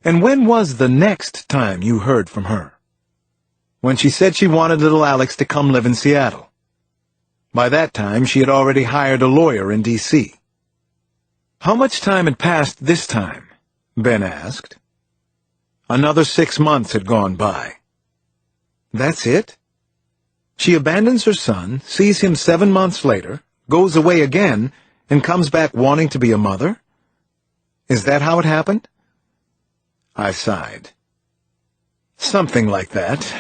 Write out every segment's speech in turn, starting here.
And when was the next time you heard from her? When she said she wanted little Alex to come live in Seattle. By that time, she had already hired a lawyer in D.C. How much time had passed this time? Ben asked. Another 6 months had gone by. That's it? She abandons her son, sees him 7 months later, goes away again, and comes back wanting to be a mother? Is that how it happened? I sighed. Something like that.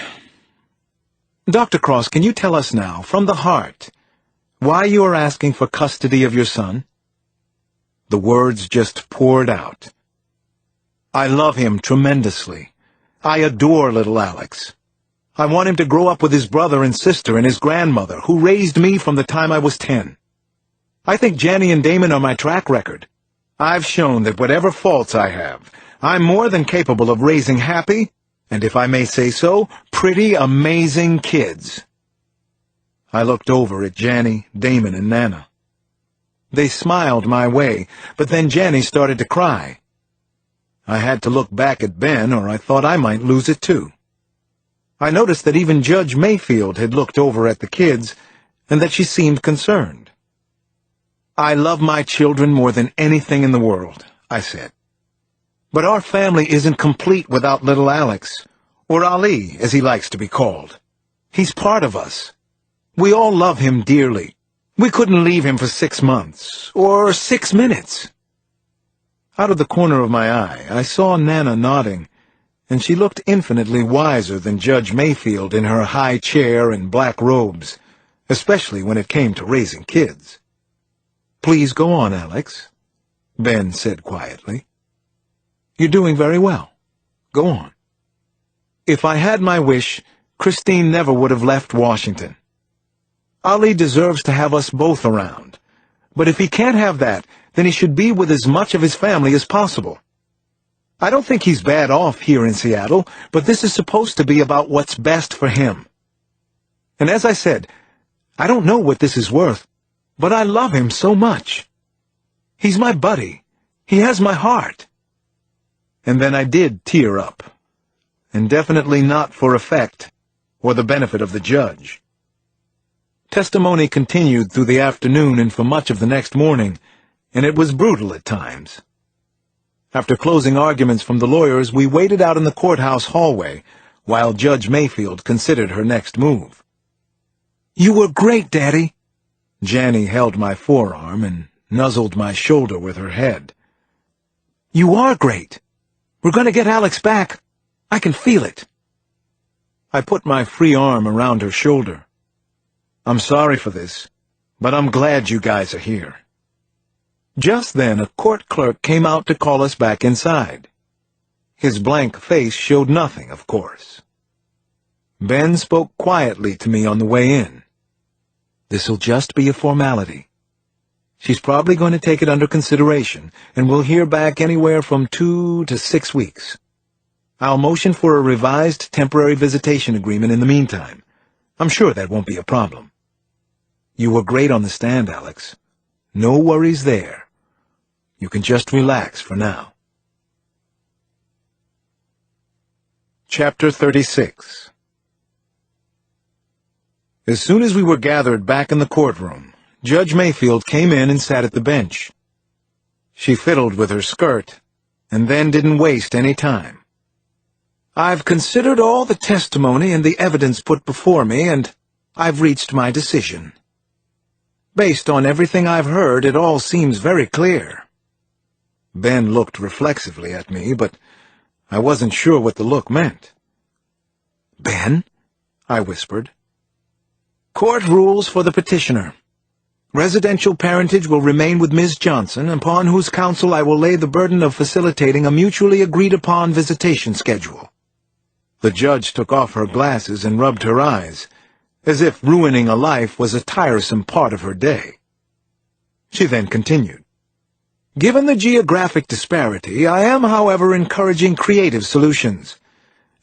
Dr. Cross, can you tell us now, from the heart, why you are asking for custody of your son? The words just poured out. I love him tremendously. I adore little Alex. I want him to grow up with his brother and sister and his grandmother, who raised me from the time I was 10. I think Janny and Damon are my track record. I've shown that whatever faults I have, I'm more than capable of raising happy, and if I may say so, pretty amazing kids. I looked over at Janny, Damon, and Nana. They smiled my way, but then Janny started to cry. I had to look back at Ben, or I thought I might lose it too. I noticed that even Judge Mayfield had looked over at the kids, and that she seemed concerned. I love my children more than anything in the world, I said. But our family isn't complete without little Alex, or Ali, as he likes to be called. He's part of us. We all love him dearly. We couldn't leave him for 6 months, or 6 minutes. Out of the corner of my eye, I saw Nana nodding, and she looked infinitely wiser than Judge Mayfield in her high chair and black robes, especially when it came to raising kids. Please go on, Alex, Ben said quietly. You're doing very well. Go on. If I had my wish, Christine never would have left Washington. Ali deserves to have us both around, but if he can't have that, then he should be with as much of his family as possible. I don't think he's bad off here in Seattle, but this is supposed to be about what's best for him. And as I said, I don't know what this is worth, but I love him so much. He's my buddy. He has my heart. And then I did tear up, and definitely not for effect or the benefit of the judge. Testimony continued through the afternoon and for much of the next morning, and it was brutal at times. After closing arguments from the lawyers, we waited out in the courthouse hallway while Judge Mayfield considered her next move. You were great, Daddy. Janny held my forearm and nuzzled my shoulder with her head. You are great. We're going to get Alex back. I can feel it. I put my free arm around her shoulder. I'm sorry for this, but I'm glad you guys are here. Just then a court clerk came out to call us back inside. His blank face showed nothing, of course. Ben spoke quietly to me on the way in. This'll just be a formality. She's probably going to take it under consideration, and we'll hear back anywhere from 2 to 6 weeks. I'll motion for a revised temporary visitation agreement in the meantime. I'm sure that won't be a problem. You were great on the stand, Alex. No worries there. You can just relax for now. Chapter 36. As soon as we were gathered back in the courtroom, Judge Mayfield came in and sat at the bench. She fiddled with her skirt, and then didn't waste any time. I've considered all the testimony and the evidence put before me, and I've reached my decision. Based on everything I've heard, it all seems very clear. Ben looked reflexively at me, but I wasn't sure what the look meant. Ben? I whispered. Court rules for the petitioner. Residential parentage will remain with Ms. Johnson, upon whose counsel I will lay the burden of facilitating a mutually agreed-upon visitation schedule. The judge took off her glasses and rubbed her eyes, as if ruining a life was a tiresome part of her day. She then continued. Given the geographic disparity, I am, however, encouraging creative solutions,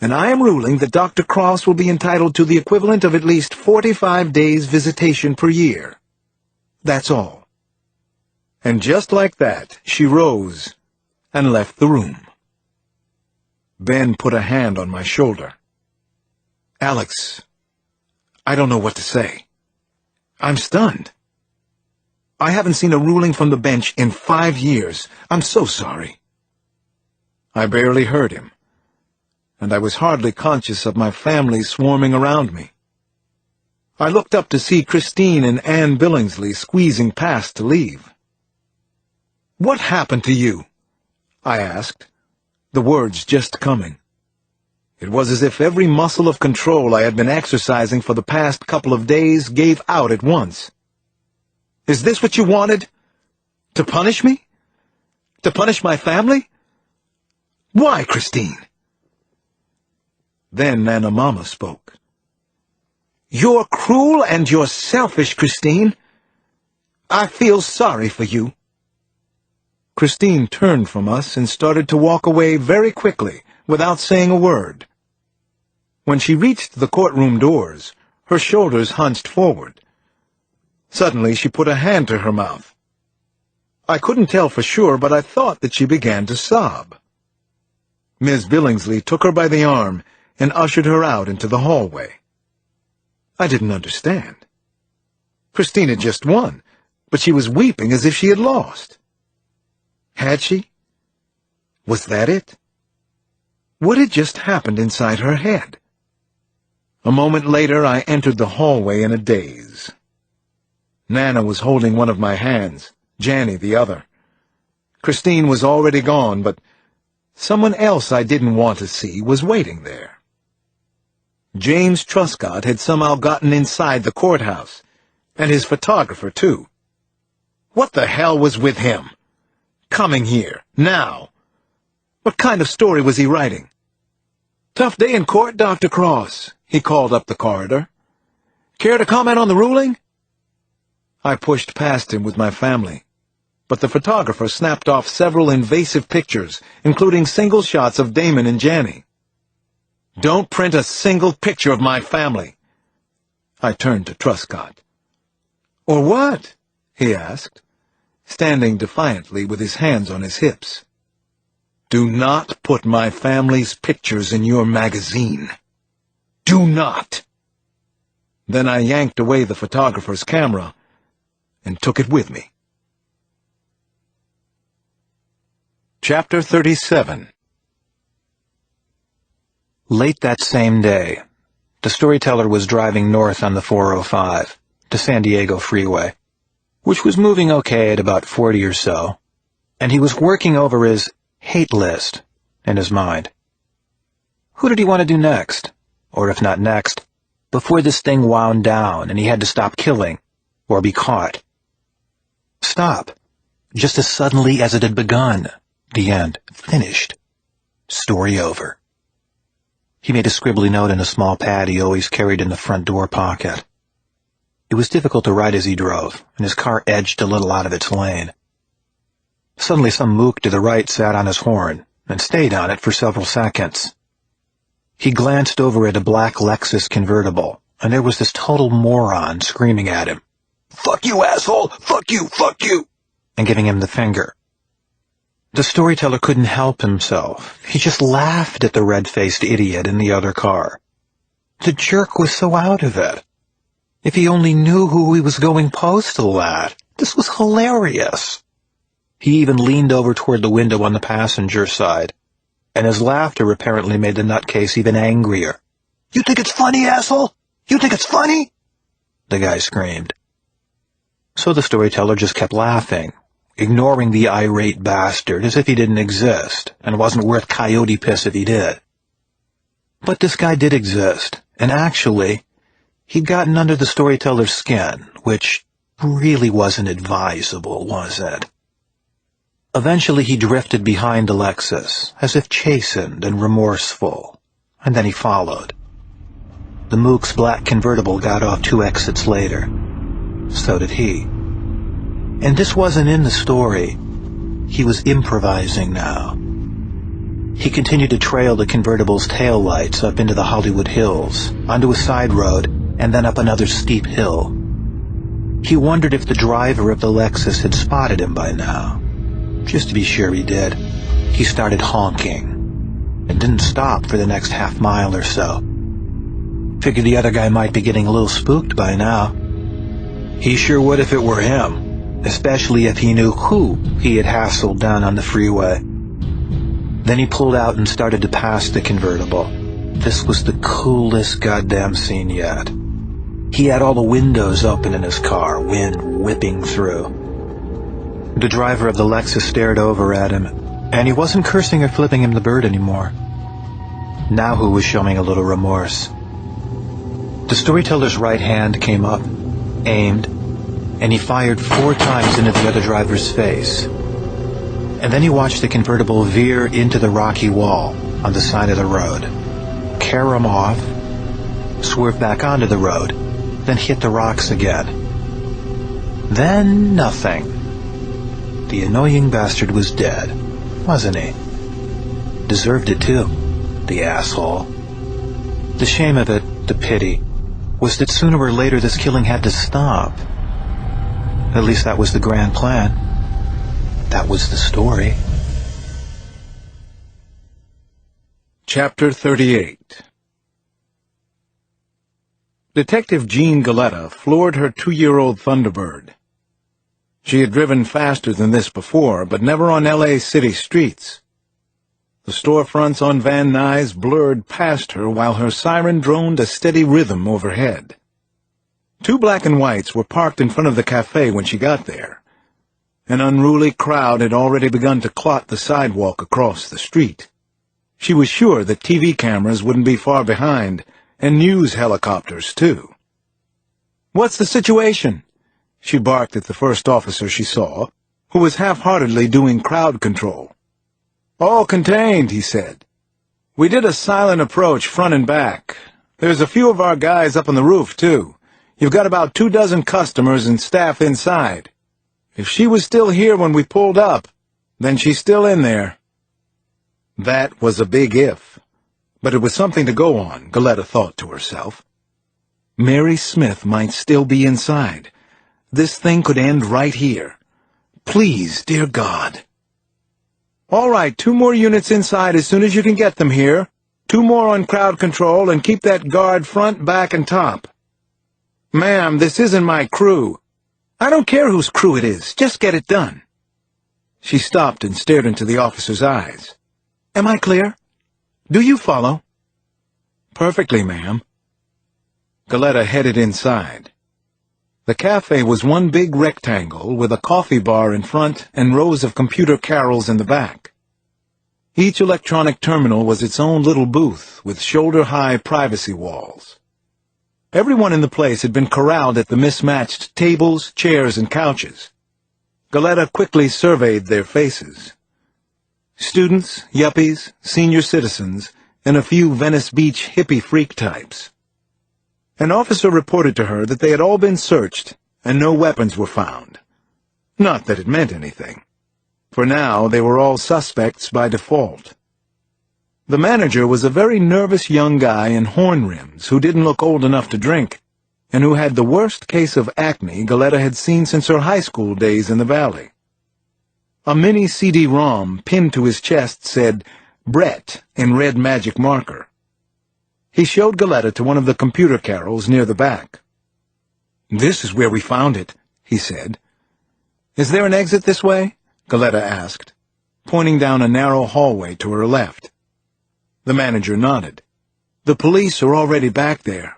and I am ruling that Dr. Cross will be entitled to the equivalent of at least 45 days visitation per year. That's all. And just like that, she rose and left the room. Ben put a hand on my shoulder. Alex, I don't know what to say. I'm stunned. I haven't seen a ruling from the bench in 5 years. I'm so sorry. I barely heard him, and I was hardly conscious of my family swarming around me. I looked up to see Christine and Ann Billingsley squeezing past to leave. "What happened to you?" I asked, the words just coming. It was as if every muscle of control I had been exercising for the past couple of days gave out at once. "Is this what you wanted? To punish me? To punish my family? Why, Christine?" Then Nana Mama spoke. "You're cruel and you're selfish, Christine. I feel sorry for you." Christine turned from us and started to walk away very quickly, without saying a word. When she reached the courtroom doors, her shoulders hunched forward. Suddenly she put a hand to her mouth. I couldn't tell for sure, but I thought that she began to sob. Ms. Billingsley took her by the arm and ushered her out into the hallway. I didn't understand. Christine had just won, but she was weeping as if she had lost. Had she? Was that it? What had just happened inside her head? A moment later, I entered the hallway in a daze. Nana was holding one of my hands, Janny the other. Christine was already gone, but someone else I didn't want to see was waiting there. James Truscott had somehow gotten inside the courthouse, and his photographer, too. What the hell was with him? Coming here, now. What kind of story was he writing? "Tough day in court, Dr. Cross," he called up the corridor. "Care to comment on the ruling?" I pushed past him with my family, but the photographer snapped off several invasive pictures, including single shots of Damon and Janny. "Don't print a single picture of my family." I turned to Truscott. "Or what?" he asked, standing defiantly with his hands on his hips. "Do not put my family's pictures in your magazine. Do not." Then I yanked away the photographer's camera and took it with me. Chapter 37. Late that same day, the storyteller was driving north on the 405, the San Diego freeway, which was moving okay at about 40 or so, and he was working over his hate list in his mind. Who did he want to do next? Or if not next, before this thing wound down and he had to stop killing, or be caught. Stop, just as suddenly as it had begun. The end. Finished. Story over. He made a scribbly note in a small pad he always carried in the front door pocket. It was difficult to ride as he drove, and his car edged a little out of its lane. Suddenly some mook to the right sat on his horn, and stayed on it for several seconds. He glanced over at a black Lexus convertible, and there was this total moron screaming at him, "Fuck you, asshole! Fuck you! Fuck you!" and giving him the finger. The storyteller couldn't help himself. He just laughed at the red-faced idiot in the other car. The jerk was so out of it. If he only knew who he was going postal at. This was hilarious. He even leaned over toward the window on the passenger side, and his laughter apparently made the nutcase even angrier. "You think it's funny, asshole? You think it's funny?" the guy screamed. So the storyteller just kept laughing, ignoring the irate bastard as if he didn't exist and wasn't worth coyote piss if he did. But this guy did exist, and actually, he'd gotten under the storyteller's skin, which really wasn't advisable, was it? Eventually he drifted behind the Lexus, as if chastened and remorseful, and then he followed. The mook's black convertible got off 2 exits later. So did he. And this wasn't in the story. He was improvising now. He continued to trail the convertible's taillights up into the Hollywood Hills, onto a side road, and then up another steep hill. He wondered if the driver of the Lexus had spotted him by now. Just to be sure he did, he started honking. and didn't stop for the next half-mile or so. Figured the other guy might be getting a little spooked by now. He sure would if it were him, especially if he knew who he had hassled down on the freeway. Then he pulled out and started to pass the convertible. This was the coolest goddamn scene yet. He had all the windows open in his car, wind whipping through. The driver of the Lexus stared over at him, and he wasn't cursing or flipping him the bird anymore. Now who was showing a little remorse? The storyteller's right hand came up, aimed, and he fired 4 times into the other driver's face. And then he watched the convertible veer into the rocky wall on the side of the road, carom off, swerve back onto the road, then hit the rocks again. Then nothing. The annoying bastard was dead, wasn't he? Deserved it too, the asshole. The shame of it, the pity, was that sooner or later this killing had to stop. At least that was the grand plan. That was the story. Chapter 38. Detective Jean Galetta floored her 2-year-old Thunderbird. She had driven faster than this before, but never on L.A.'s city streets. The storefronts on Van Nuys blurred past her while her siren droned a steady rhythm overhead. 2 black and whites were parked in front of the cafe when she got there. An unruly crowd had already begun to clot the sidewalk across the street. She was sure that TV cameras wouldn't be far behind, and news helicopters, too. "What's the situation?" she barked at the first officer she saw, who was half-heartedly doing crowd control. "All contained," he said. "We did a silent approach front and back. There's a few of our guys up on the roof, too. You've got about 24 customers and staff inside. If she was still here when we pulled up, then she's still in there." That was a big if, but it was something to go on, Galetta thought to herself. Mary Smith might still be inside. This thing could end right here. Please, dear God. "All right, 2 more units inside as soon as you can get them here. 2 more on crowd control, and keep that guard front, back, and top." "Ma'am, this isn't my crew." "I don't care whose crew it is. Just get it done." She stopped and stared into the officer's eyes. "Am I clear? Do you follow?" "Perfectly, ma'am." Galetta headed inside. The cafe was one big rectangle with a coffee bar in front and rows of computer carrels in the back. Each electronic terminal was its own little booth with shoulder-high privacy walls. Everyone in the place had been corralled at the mismatched tables, chairs, and couches. Galetta quickly surveyed their faces. Students, yuppies, senior citizens, and a few Venice Beach hippie freak types. An officer reported to her that they had all been searched and no weapons were found. Not that it meant anything. For now, they were all suspects by default. The manager was a very nervous young guy in horn rims who didn't look old enough to drink, and who had the worst case of acne Galetta had seen since her high school days in the valley. A mini CD-ROM pinned to his chest said, "Brett," in red magic marker. He showed Galetta to one of the computer carrels near the back. "This is where we found it," he said. "Is there an exit this way?" Galetta asked, pointing down a narrow hallway to her left. The manager nodded. "The police are already back there.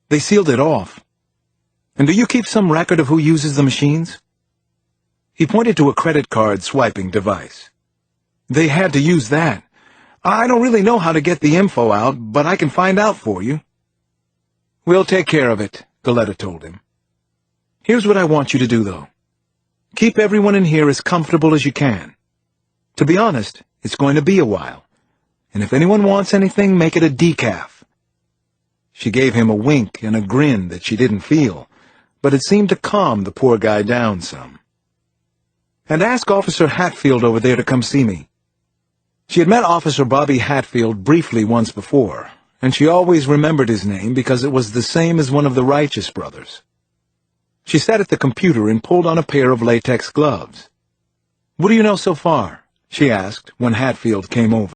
They sealed it off. And do you keep some record of who uses the machines?" He pointed to a credit card swiping device. "They had to use that. I don't really know how to get the info out, but I can find out for you." "We'll take care of it," Galetta told him. "Here's what I want you to do, though. Keep everyone in here as comfortable as you can. To be honest, it's going to be a while. And if anyone wants anything, make it a decaf." She gave him a wink and a grin that she didn't feel, but it seemed to calm the poor guy down some. "And ask Officer Hatfield over there to come see me." She had met Officer Bobby Hatfield briefly once before, and she always remembered his name because it was the same as one of the Righteous brothers. She sat at the computer and pulled on a pair of latex gloves. "What do you know so far?" she asked when Hatfield came over.